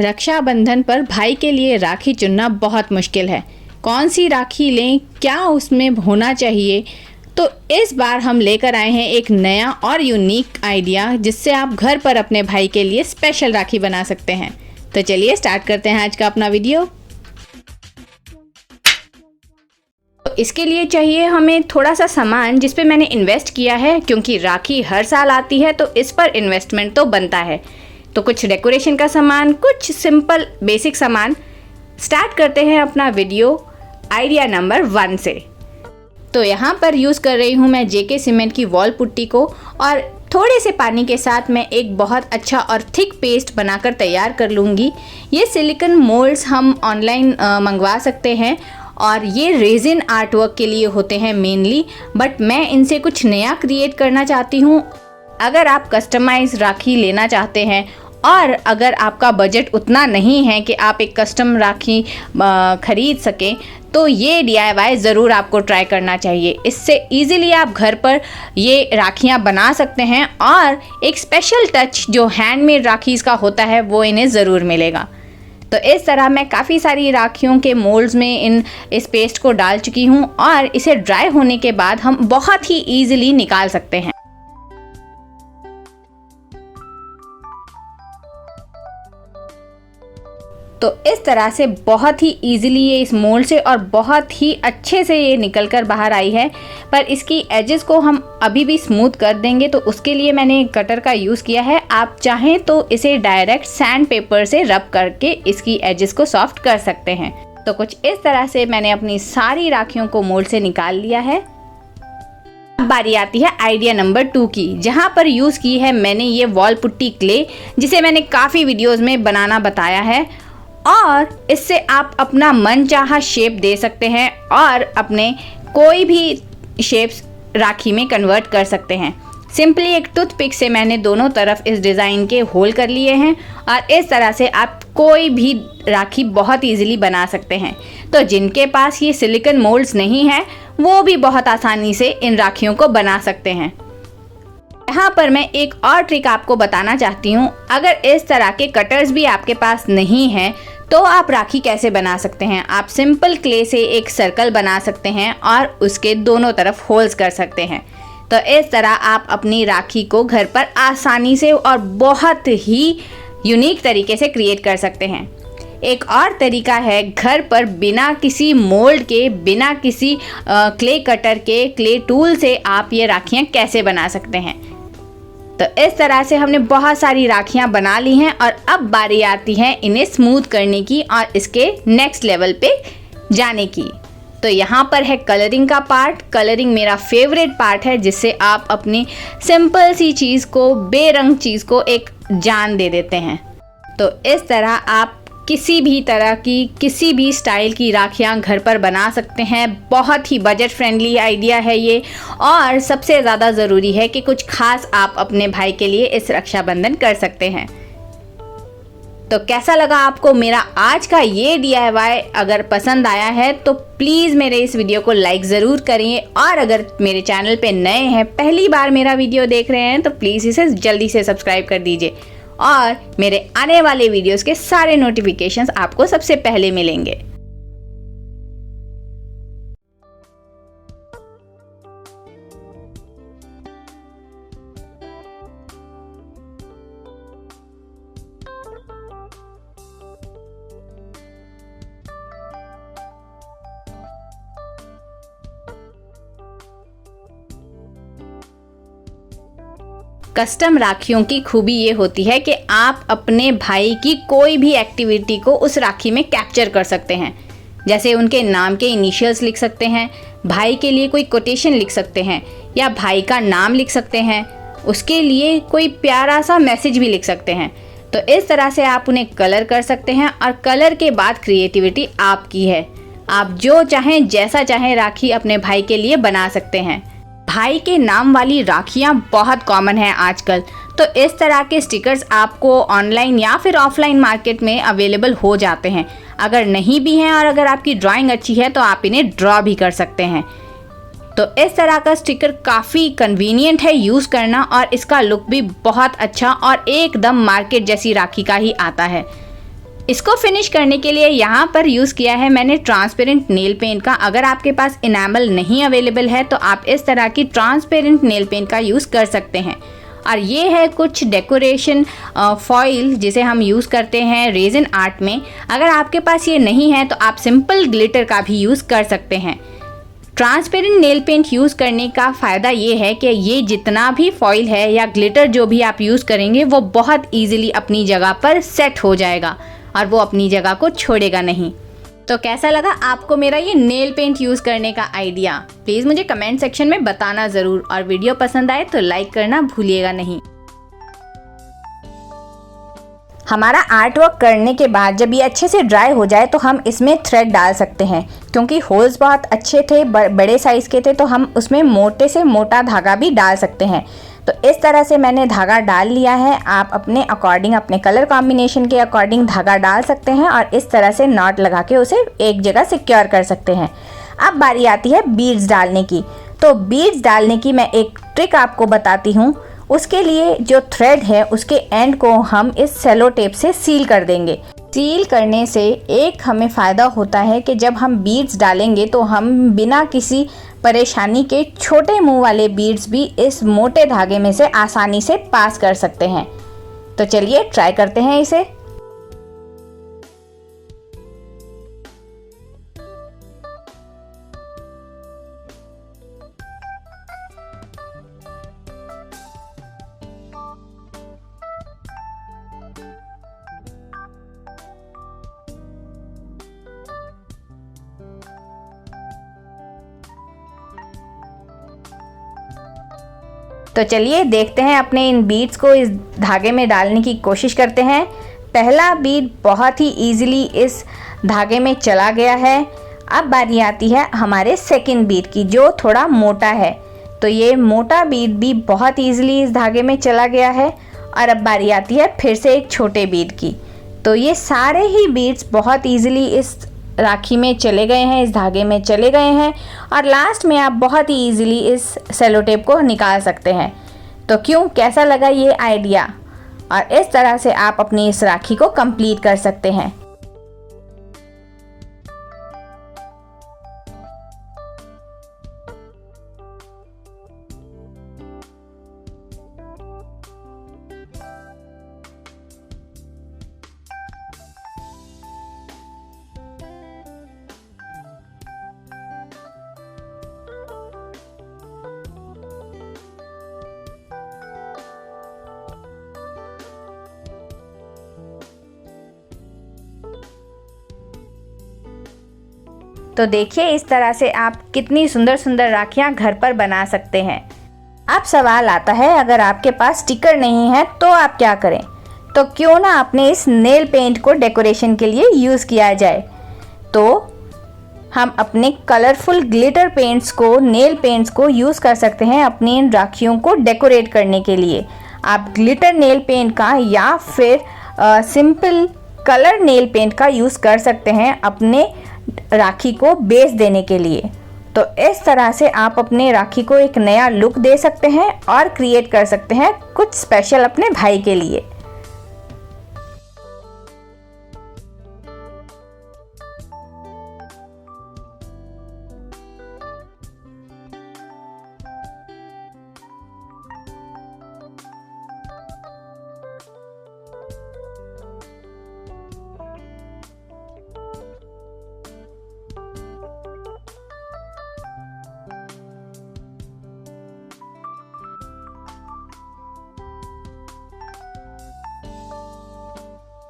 रक्षाबंधन पर भाई के लिए राखी चुनना बहुत मुश्किल है। कौन सी राखी लें, क्या उसमें होना चाहिए। तो इस बार हम लेकर आए हैं एक नया और यूनिक आइडिया जिससे आप घर पर अपने भाई के लिए स्पेशल राखी बना सकते हैं। तो चलिए स्टार्ट करते हैं आज का अपना वीडियो। तो इसके लिए चाहिए हमें थोड़ा सा सामान जिस पे मैंने इन्वेस्ट किया है, क्योंकि राखी हर साल आती है तो इस पर इन्वेस्टमेंट तो बनता है। तो कुछ डेकोरेशन का सामान, कुछ सिंपल बेसिक सामान। स्टार्ट करते हैं अपना वीडियो आइडिया नंबर 1 से। तो यहाँ पर यूज़ कर रही हूँ मैं जेके सीमेंट की वॉल पुट्टी को, और थोड़े से पानी के साथ मैं एक बहुत अच्छा और थिक पेस्ट बनाकर तैयार कर लूँगी। ये सिलिकॉन मोल्ड्स हम ऑनलाइन मंगवा सकते हैं और ये रेजिन आर्ट वर्क के लिए होते हैं मेनली, बट मैं इनसे कुछ नया क्रिएट करना चाहती हूँ। अगर आप कस्टमाइज राखी लेना चाहते हैं और अगर आपका बजट उतना नहीं है कि आप एक कस्टम राखी खरीद सकें, तो ये DIY ज़रूर आपको ट्राई करना चाहिए। इससे इजीली आप घर पर ये राखियाँ बना सकते हैं और एक स्पेशल टच जो हैंडमेड राखीज़ का होता है वो इन्हें ज़रूर मिलेगा। तो इस तरह मैं काफ़ी सारी राखियों के मोल्ड्स में इस पेस्ट को डाल चुकी हूँ और इसे ड्राई होने के बाद हम बहुत ही ईजिली निकाल सकते हैं। तो इस तरह से बहुत ही इजीली ये इस मोल्ड से और बहुत ही अच्छे से ये निकल कर बाहर आई है। पर इसकी एजेस को हम अभी भी स्मूथ कर देंगे, तो उसके लिए मैंने कटर का यूज़ किया है। आप चाहें तो इसे डायरेक्ट सैंड पेपर से रब करके इसकी एजेस को सॉफ्ट कर सकते हैं। तो कुछ इस तरह से मैंने अपनी सारी राखियों को मोल्ड से निकाल लिया है। अब बारी आती है आइडिया नंबर 2 की, जहाँ पर यूज़ की है मैंने ये वॉल पुट्टी क्ले, जिसे मैंने काफ़ी वीडियोज़ में बनाना बताया है। और इससे आप अपना मनचाहा शेप दे सकते हैं और अपने कोई भी शेप्स राखी में कन्वर्ट कर सकते हैं। सिंपली एक टूथपिक से मैंने दोनों तरफ इस डिज़ाइन के होल कर लिए हैं और इस तरह से आप कोई भी राखी बहुत इजीली बना सकते हैं। तो जिनके पास ये सिलिकॉन मोल्ड्स नहीं है वो भी बहुत आसानी से इन राखियों को बना सकते हैं। यहाँ पर मैं एक और ट्रिक आपको बताना चाहती हूँ। अगर इस तरह के कटर्स भी आपके पास नहीं हैं तो आप राखी कैसे बना सकते हैं। आप सिंपल क्ले से एक सर्कल बना सकते हैं और उसके दोनों तरफ होल्स कर सकते हैं। तो इस तरह आप अपनी राखी को घर पर आसानी से और बहुत ही यूनिक तरीके से क्रिएट कर सकते हैं। एक और तरीका है, घर पर बिना किसी मोल्ड के, बिना किसी क्ले कटर के, क्ले टूल से आप ये राखियाँ कैसे बना सकते हैं। तो इस तरह से हमने बहुत सारी राखियाँ बना ली हैं और अब बारी आती है इन्हें स्मूथ करने की और इसके नेक्स्ट लेवल पे जाने की। तो यहाँ पर है कलरिंग का पार्ट। कलरिंग मेरा फेवरेट पार्ट है, जिससे आप अपनी सिंपल सी चीज़ को, बेरंग चीज़ को एक जान दे देते हैं। तो इस तरह आप किसी भी तरह की, किसी भी स्टाइल की राखियाँ घर पर बना सकते हैं। बहुत ही बजट फ्रेंडली आइडिया है ये, और सबसे ज़्यादा ज़रूरी है कि कुछ खास आप अपने भाई के लिए इस रक्षाबंधन कर सकते हैं। तो कैसा लगा आपको मेरा आज का ये DIY? अगर पसंद आया है तो प्लीज़ मेरे इस वीडियो को लाइक ज़रूर करिए, और अगर मेरे चैनल पे नए हैं, पहली बार मेरा वीडियो देख रहे हैं, तो प्लीज़ इसे जल्दी से सब्सक्राइब कर दीजिए और मेरे आने वाले वीडियोस के सारे नोटिफिकेशंस आपको सबसे पहले मिलेंगे। कस्टम राखियों की खूबी ये होती है कि आप अपने भाई की कोई भी एक्टिविटी को उस राखी में कैप्चर कर सकते हैं। जैसे उनके नाम के इनिशियल्स लिख सकते हैं, भाई के लिए कोई कोटेशन लिख सकते हैं, या भाई का नाम लिख सकते हैं, उसके लिए कोई प्यारा सा मैसेज भी लिख सकते हैं। तो इस तरह से आप उन्हें कलर कर सकते हैं, और कलर के बाद क्रिएटिविटी आपकी है। आप जो चाहें, जैसा चाहें राखी अपने भाई के लिए बना सकते हैं। भाई के नाम वाली राखियाँ बहुत कॉमन है आजकल, तो इस तरह के स्टिकर्स आपको ऑनलाइन या फिर ऑफलाइन मार्केट में अवेलेबल हो जाते हैं। अगर नहीं भी हैं और अगर आपकी ड्राइंग अच्छी है तो आप इन्हें ड्रॉ भी कर सकते हैं। तो इस तरह का स्टिकर काफ़ी कन्वीनियंट है यूज़ करना, और इसका लुक भी बहुत अच्छा और एकदम मार्केट जैसी राखी का ही आता है। इसको फिनिश करने के लिए यहाँ पर यूज़ किया है मैंने ट्रांसपेरेंट नेल पेंट का। अगर आपके पास इनेमल नहीं अवेलेबल है तो आप इस तरह की ट्रांसपेरेंट नेल पेंट का यूज़ कर सकते हैं। और ये है कुछ डेकोरेशन फॉइल जिसे हम यूज़ करते हैं रेजिन आर्ट में। अगर आपके पास ये नहीं है तो आप सिंपल ग्लिटर का भी यूज़ कर सकते हैं। ट्रांसपेरेंट नेल पेंट यूज़ करने का फ़ायदा ये है कि ये जितना भी फॉइल है या ग्लिटर जो भी आप यूज़ करेंगे वो बहुत ईजिली अपनी जगह पर सेट हो जाएगा और वो अपनी जगह को छोड़ेगा नहीं। तो कैसा लगा आपको मेरा ये नेल पेंट यूज़ करने का आइडिया? प्लीज़ मुझे कमेंट सेक्शन में बताना ज़रूर, और वीडियो पसंद आए तो लाइक करना भूलिएगा नहीं। हमारा आर्ट वर्क करने के बाद जब ये अच्छे से ड्राई हो जाए तो हम इसमें थ्रेड डाल सकते हैं। क्योंकि होल्स बहुत अच्छे थे, बड़े साइज़ के थे, तो हम उसमें मोटे से मोटा धागा भी डाल सकते हैं। तो इस तरह से मैंने धागा डाल लिया है। आप अपने अकॉर्डिंग, अपने कलर कॉम्बिनेशन के अकॉर्डिंग धागा डाल सकते हैं और इस तरह से नॉट लगा के उसे एक जगह सिक्योर कर सकते हैं। अब बारी आती है बीड्स डालने की। तो बीड्स डालने की मैं एक ट्रिक आपको बताती हूँ। उसके लिए जो थ्रेड है उसके एंड को हम इस सेलो टेप से सील कर देंगे। सील करने से एक हमें फ़ायदा होता है कि जब हम बीड्स डालेंगे तो हम बिना किसी परेशानी के छोटे मुंह वाले बीड्स भी इस मोटे धागे में से आसानी से पास कर सकते हैं। तो चलिए ट्राई करते हैं इसे। तो चलिए देखते हैं, अपने इन बीड्स को इस धागे में डालने की कोशिश करते हैं। पहला बीड बहुत ही इजीली इस धागे में चला गया है। अब बारी आती है हमारे सेकंड बीड की, जो थोड़ा मोटा है। तो ये मोटा बीड भी बहुत इजीली इस धागे में चला गया है। और अब बारी आती है फिर से एक छोटे बीड की। तो ये सारे ही बीड्स बहुत इजीली इस राखी में चले गए हैं, इस धागे में चले गए हैं। और लास्ट में आप बहुत ही इजीली इस सेलो टेप को निकाल सकते हैं। तो क्यों, कैसा लगा ये आइडिया? और इस तरह से आप अपनी इस राखी को कंप्लीट कर सकते हैं। तो देखिए इस तरह से आप कितनी सुंदर सुंदर राखियाँ घर पर बना सकते हैं। अब सवाल आता है, अगर आपके पास स्टिकर नहीं है तो आप क्या करें? तो क्यों ना अपने इस नेल पेंट को डेकोरेशन के लिए यूज़ किया जाए। तो हम अपने कलरफुल ग्लिटर पेंट्स को, नेल पेंट्स को यूज़ कर सकते हैं अपनी इन राखियों को डेकोरेट करने के लिए। आप ग्लिटर नेल पेंट का या फिर सिंपल कलर नेल पेंट का यूज़ कर सकते हैं अपने राखी को बेस देने के लिए। तो इस तरह से आप अपने राखी को एक नया लुक दे सकते हैं और क्रिएट कर सकते हैं कुछ स्पेशल अपने भाई के लिए।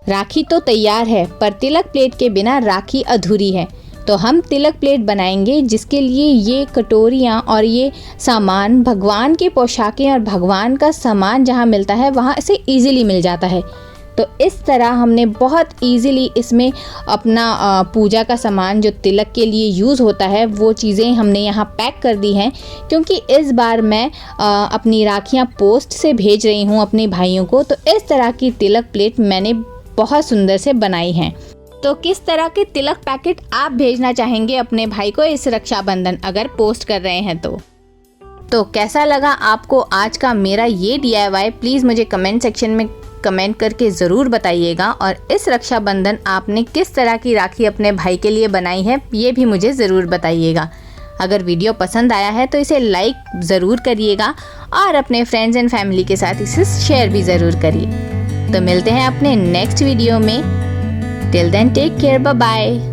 राखी तो तैयार है, पर तिलक प्लेट के बिना राखी अधूरी है। तो हम तिलक प्लेट बनाएंगे, जिसके लिए ये कटोरियाँ और ये सामान, भगवान की पोशाकें और भगवान का सामान जहाँ मिलता है वहाँ से इजीली मिल जाता है। तो इस तरह हमने बहुत इजीली इसमें अपना पूजा का सामान जो तिलक के लिए यूज़ होता है वो चीज़ें हमने यहाँ पैक कर दी हैं। क्योंकि इस बार मैं अपनी राखियाँ पोस्ट से भेज रही हूँ अपने भाइयों को, तो इस तरह की तिलक प्लेट मैंने बहुत सुंदर से बनाई हैं। तो किस तरह के तिलक पैकेट आप भेजना चाहेंगे अपने भाई को इस रक्षाबंधन, अगर पोस्ट कर रहे हैं तो कैसा लगा आपको आज का मेरा ये DIY? प्लीज़ मुझे कमेंट सेक्शन में कमेंट करके ज़रूर बताइएगा और इस रक्षाबंधन आपने किस तरह की राखी अपने भाई के लिए बनाई है ये भी मुझे ज़रूर बताइएगा। अगर वीडियो पसंद आया है तो इसे लाइक ज़रूर करिएगा और अपने फ्रेंड्स एंड फैमिली के साथ इसे शेयर भी ज़रूर करिए। तो मिलते हैं अपने नेक्स्ट वीडियो में। Till then take care, bye bye.